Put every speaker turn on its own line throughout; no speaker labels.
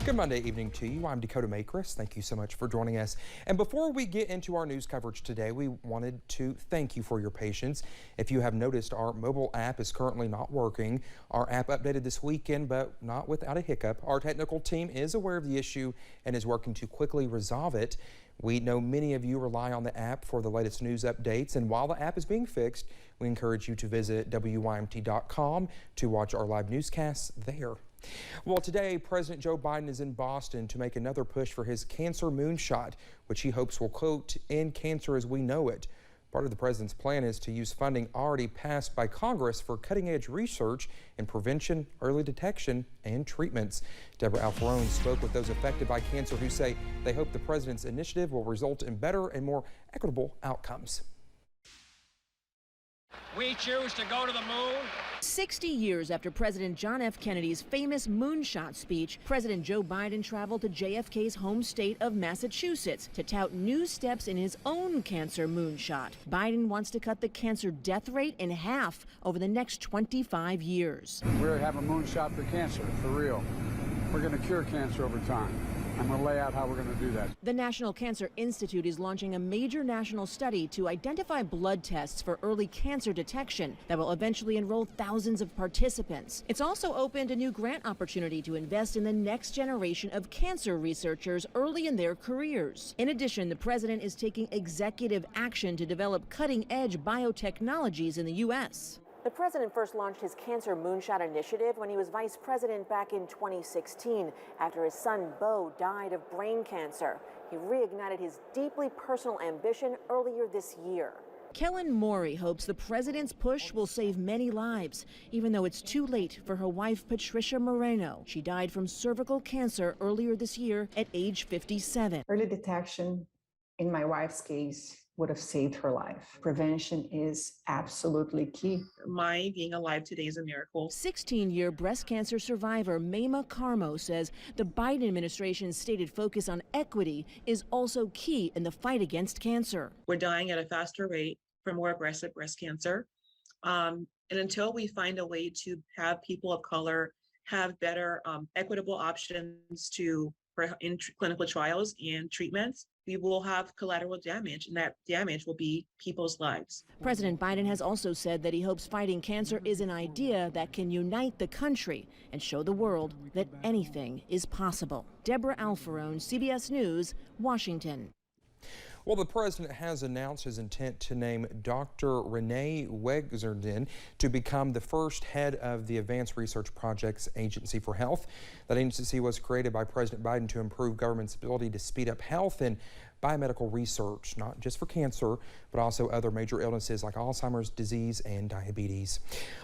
Good Monday evening to you. I'm Dakota Makris. Thank you so much for joining us. And before we get into our news coverage today, we wanted to thank you for your patience. If you have noticed, our mobile app is currently not working. Our app updated this weekend, but not without a hiccup. Our technical team is aware of the issue and is working to quickly resolve it. We know many of you rely on the app for the latest news updates, and while the app is being fixed, we encourage you to visit WYMT.com to watch our live newscasts there. Well, today, President Joe Biden is in Boston to make another push for his cancer moonshot, which he hopes will, quote, end cancer as we know it. Part of the president's plan is to use funding already passed by Congress for cutting-edge research in prevention, early detection, and treatments. Deborah Alfarone spoke with those affected by cancer who say they hope the president's initiative will result in better and more equitable outcomes.
We choose to go to the moon.
60 years after President John F. Kennedy's famous moonshot speech, President Joe Biden traveled to JFK's home state of Massachusetts to tout new steps in his own cancer moonshot. Biden wants to cut the cancer death rate in half over the next 25 years.
We have a moonshot for cancer, for real. We're going to cure cancer over time. I'm going to lay out how we're going to do that.
The National Cancer Institute is launching a major national study to identify blood tests for early cancer detection that will eventually enroll thousands of participants. It's also opened a new grant opportunity to invest in the next generation of cancer researchers early in their careers. In addition, the president is taking executive action to develop cutting-edge biotechnologies in the U.S. The president first launched his Cancer Moonshot initiative when he was vice president back in 2016 after his son Beau died of brain cancer. He reignited his deeply personal ambition earlier this year. Kellen Morey hopes the president's push will save many lives, even though it's too late for her wife Patricia Moreno. She died from cervical cancer earlier this year at age 57.
Early detection, in my wife's case, would have saved her life. Prevention is absolutely key.
My being alive today is a miracle.
16-year breast cancer survivor Mayma Carmo says the Biden administration's stated focus on equity is also key in the fight against cancer.
We're dying at a faster rate from more aggressive breast cancer. And until we find a way to have people of color have better equitable options in clinical trials and treatments, we will have collateral damage, and that damage will be people's lives.
President Biden has also said that he hopes fighting cancer is an idea that can unite the country and show the world that anything is possible. Deborah Alfarone, CBS News, Washington.
Well, the president has announced his intent to name Dr. Weg to become the first head of the Advanced Research Projects Agency for Health. That agency was created by President Biden to improve government's ability to speed up health and biomedical research, not just for cancer, but also other major illnesses like Alzheimer's disease and diabetes.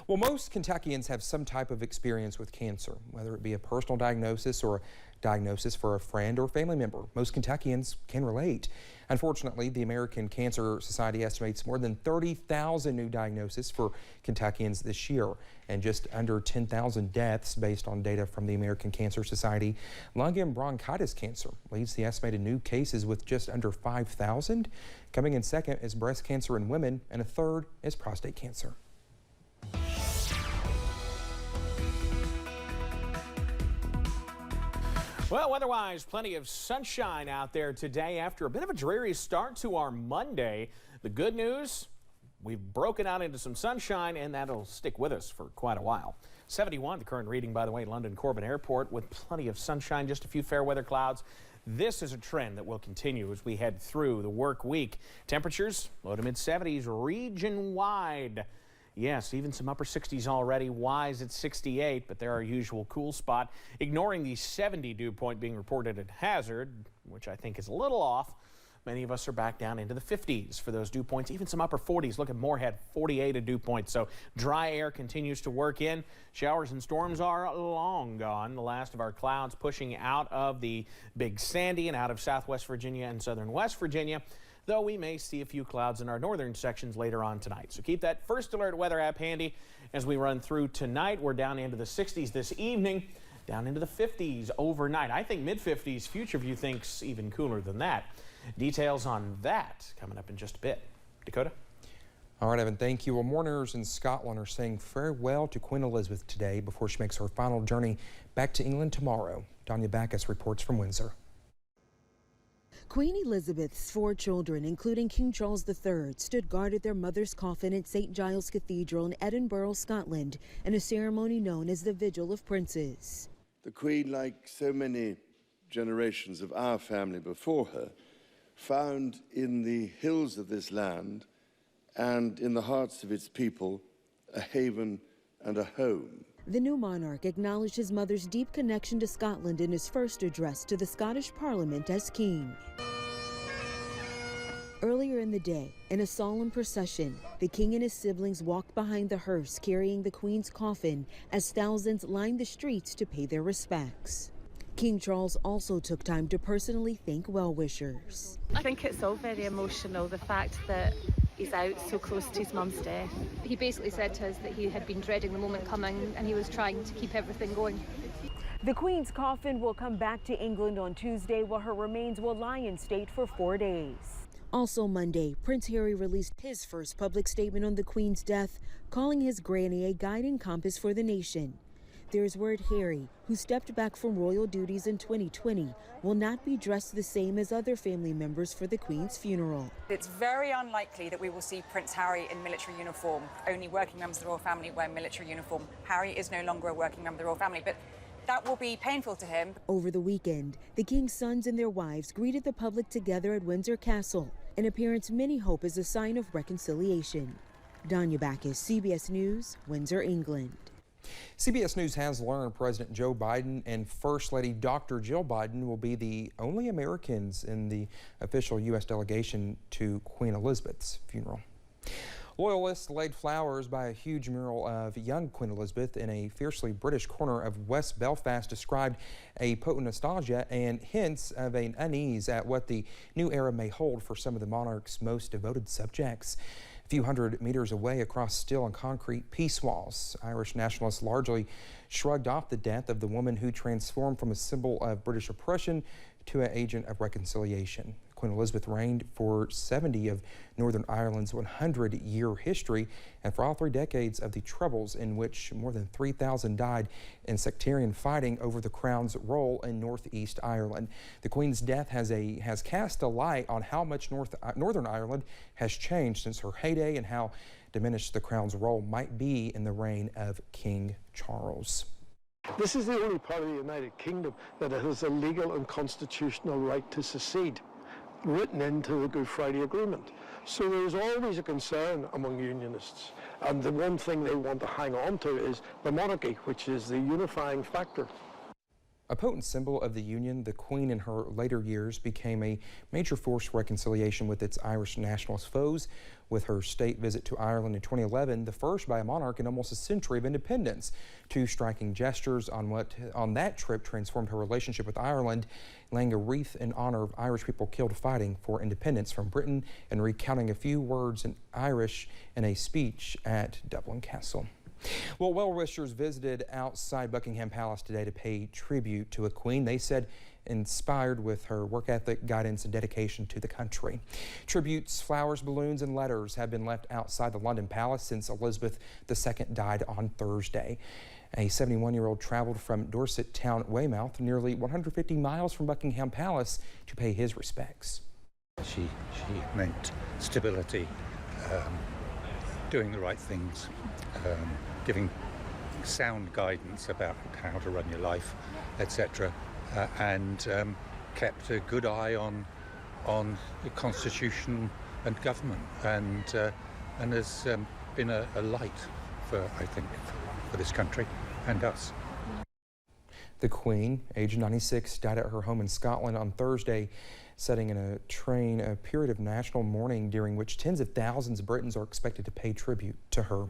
Well, most Kentuckians have some type of experience with cancer, whether it be a personal diagnosis or a diagnosis for a friend or family member. Most Kentuckians can relate. Unfortunately, the American Cancer Society estimates more than 30,000 new diagnoses for Kentuckians this year and just under 10,000 deaths based on data from the American Cancer Society. Lung and bronchitis cancer leads the estimated new cases with just under 5,000. Coming in second is breast cancer in women, and a third is prostate cancer.
Well, weather-wise, plenty of sunshine out there today after a bit of a dreary start to our Monday. The good news, we've broken out into some sunshine, and that'll stick with us for quite a while. 71, the current reading, by the way, London Corbin Airport, with plenty of sunshine, just a few fair weather clouds. This is a trend that will continue as we head through the work week. Temperatures, low to mid-70s region-wide. Yes, even some upper 60s already. Wise at 68, but they're our usual cool spot. Ignoring the 70 dew point being reported at Hazard, which I think is a little off. Many of us are back down into the 50s for those dew points, even some upper 40s. Look at Moorhead, 48 a dew point. So dry air continues to work in. Showers and storms are long gone. The last of our clouds pushing out of the Big Sandy and out of southwest Virginia and southern West Virginia, though we may see a few clouds in our northern sections later on tonight. So keep that First Alert weather app handy as we run through tonight. We're down into the 60s this evening, down into the 50s overnight. I think mid-50s. Future View thinks even cooler than that. Details on that coming up in just a bit. Dakota?
All right, Evan, thank you. Well, mourners in Scotland are saying farewell to Queen Elizabeth today before she makes her final journey back to England tomorrow. Danya Backus reports from Windsor.
Queen Elizabeth's 4 children, including King Charles III, stood guard at their mother's coffin at St. Giles Cathedral in Edinburgh, Scotland, in a ceremony known as the Vigil of Princes.
The Queen, like so many generations of our family before her, found in the hills of this land and in the hearts of its people a haven and a home.
The new monarch acknowledged his mother's deep connection to Scotland in his first address to the Scottish Parliament as king. Earlier in the day, in a solemn procession, the king and his siblings walked behind the hearse carrying the Queen's coffin as thousands lined the streets to pay their respects. King Charles also took time to personally thank well-wishers.
I think it's all very emotional, the fact that he's out so close to his mum's death.
He basically said to us that he had been dreading the moment coming and he was trying to keep everything going.
The Queen's coffin will come back to England on Tuesday, while her remains will lie in state for 4 days. Also Monday, Prince Harry released his first public statement on the Queen's death, calling his granny a guiding compass for the nation. There's word Harry, who stepped back from royal duties in 2020, will not be dressed the same as other family members for the Queen's funeral.
It's very unlikely that we will see Prince Harry in military uniform. Only working members of the royal family wear military uniform. Harry is no longer a working member of the royal family, but that will be painful to him.
Over the weekend, the King's sons and their wives greeted the public together at Windsor Castle, an appearance many hope is a sign of reconciliation. Danya Backus, CBS News, Windsor, England.
CBS News has learned President Joe Biden and First Lady Dr. Jill Biden will be the only Americans in the official U.S. delegation to Queen Elizabeth's funeral. Loyalists laid flowers by a huge mural of young Queen Elizabeth in a fiercely British corner of West Belfast, described a potent nostalgia and hints of an unease at what the new era may hold for some of the monarch's most devoted subjects. A few hundred meters away across steel and concrete peace walls, Irish nationalists largely shrugged off the death of the woman who transformed from a symbol of British oppression to an agent of reconciliation. Queen Elizabeth reigned for 70 of Northern Ireland's 100-year history and for all 3 decades of the Troubles, in which more than 3,000 died in sectarian fighting over the Crown's role in Northeast Ireland. The Queen's death has cast a light on how much Northern Ireland has changed since her heyday and how diminished the Crown's role might be in the reign of King Charles.
This is the only part of the United Kingdom that has a legal and constitutional right to secede, written into the Good Friday Agreement. So there's always a concern among unionists, and the one thing they want to hang on to is the monarchy, which is the unifying factor.
A potent symbol of the Union, the Queen in her later years became a major force for reconciliation with its Irish nationalist foes. With her state visit to Ireland in 2011, the first by a monarch in almost a century of independence. 2 striking gestures on that trip transformed her relationship with Ireland, laying a wreath in honor of Irish people killed fighting for independence from Britain and recounting a few words in Irish in a speech at Dublin Castle. Well, well-wishers visited outside Buckingham Palace today to pay tribute to a queen they said inspired with her work ethic, guidance, and dedication to the country. Tributes, flowers, balloons, and letters have been left outside the London Palace since Elizabeth II died on Thursday. A 71-year-old traveled from Dorset town Weymouth, nearly 150 miles from Buckingham Palace, to pay his respects.
She meant stability, doing the right things, giving sound guidance about how to run your life, etc., and kept a good eye on the Constitution and government, and has been a light for, I think, for this country and us.
The Queen, aged 96, died at her home in Scotland on Thursday, setting in a period of national mourning during which tens of thousands of Britons are expected to pay tribute to her.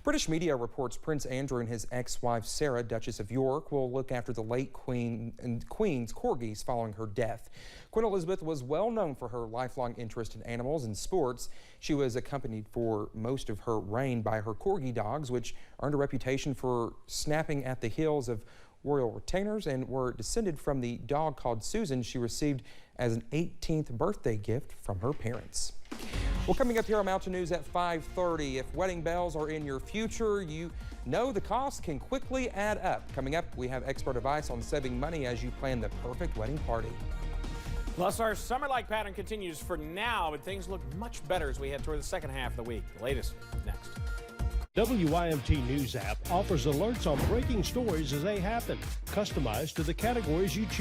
British media reports Prince Andrew and his ex-wife Sarah, Duchess of York, will look after the late Queen's corgis following her death. Queen Elizabeth was well known for her lifelong interest in animals and sports. She was accompanied for most of her reign by her corgi dogs, which earned a reputation for snapping at the heels of royal retainers and were descended from the dog called Susan she received as an 18th birthday gift from her parents. Well, coming up here on Mountain News at 5:30, if wedding bells are in your future, you know the cost can quickly add up. Coming up, we have expert advice on saving money as you plan the perfect wedding party.
Plus, our summer-like pattern continues for now, but things look much better as we head toward the second half of the week. The latest next.
WYMT News app offers alerts on breaking stories as they happen, customized to the categories you choose.